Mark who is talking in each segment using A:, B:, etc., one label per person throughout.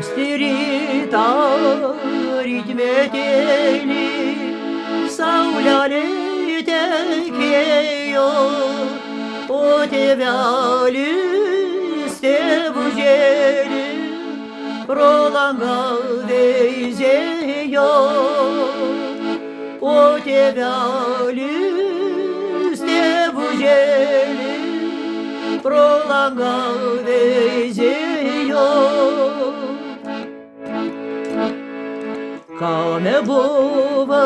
A: Anksti rytą rytmetėlį saulelė tekėjo, o tėvelis tėvužėlį pro langą veizėjo, o tėvelis tėvužėlį pro langą veizėjo. Kame buvai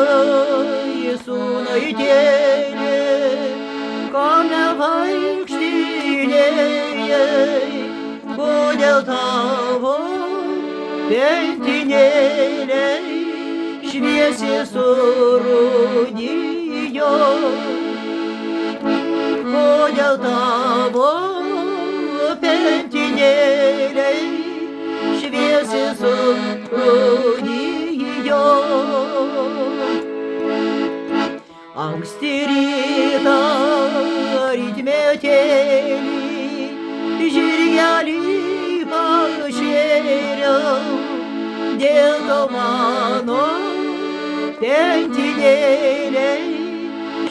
A: sūnaitėlė, kame vaikštinėjai, kodėl tavo pentinėliai šviesiai surūdijo, kodėl tavo pentinėliai šviesiai surūdijo. Anksti rytą rytmetėlį žirgelį pašėriau, dėl to mano pentinėliai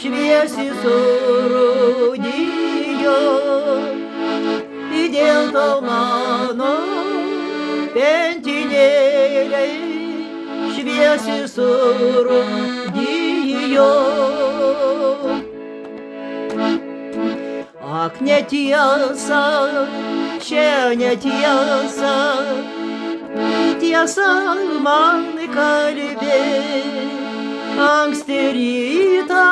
A: šviesiai surūdijo, dėl to mano pentinėliai šviesiai surūdijo. Ak, netiesa, čia netiesa, tiesa man kalbė. Anksti rytą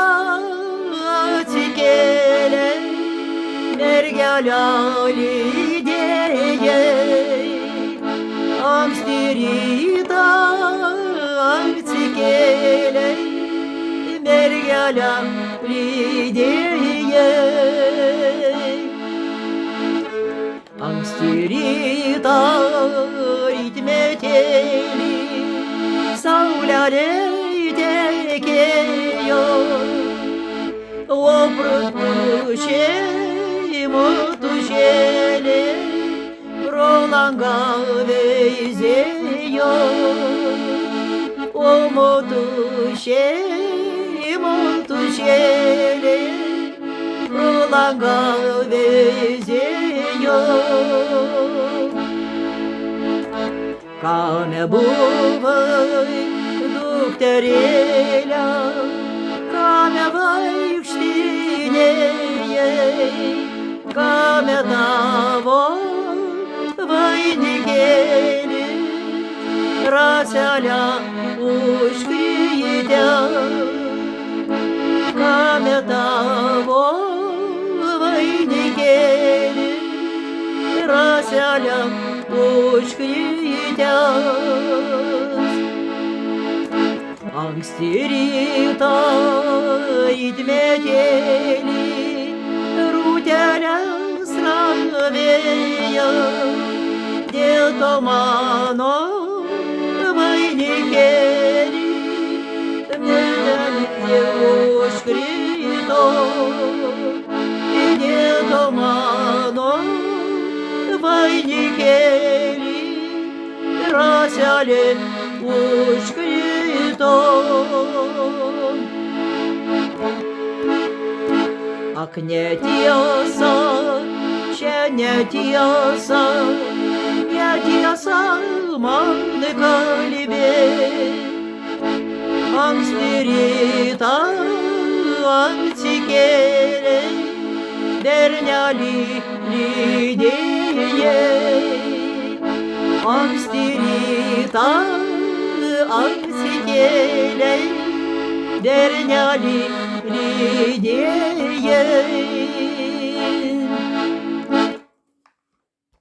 A: atsikėlė, mergelę lydėjai. Anksti rytą atsikėlė, mergelę lydėjai. Anksti rytą rytmetėlį saulelė tekėjo, o pratušė motušėlė pro langą veizėjo, o motušėlė pro langą veizėjo. Kame buvai dukterėlė, kame vaikštinėjai, kame tavo vainikėlį raselę užkrytę, kame tavo vainikėlį raselę užkrytęs. Anksti rytą rytmetėlį rūtelės ravėjo, dėl to mano vainikėlį mergelė užkrito, dėl to mano vainikėlį raselė užkrito. Ak, netiesa, čia netiesa, netiesa man kalbė. Anksti rytą atsikėlė, bernelį lydėjai. Anksti rytą atsikėlė, bernelį lydėjai.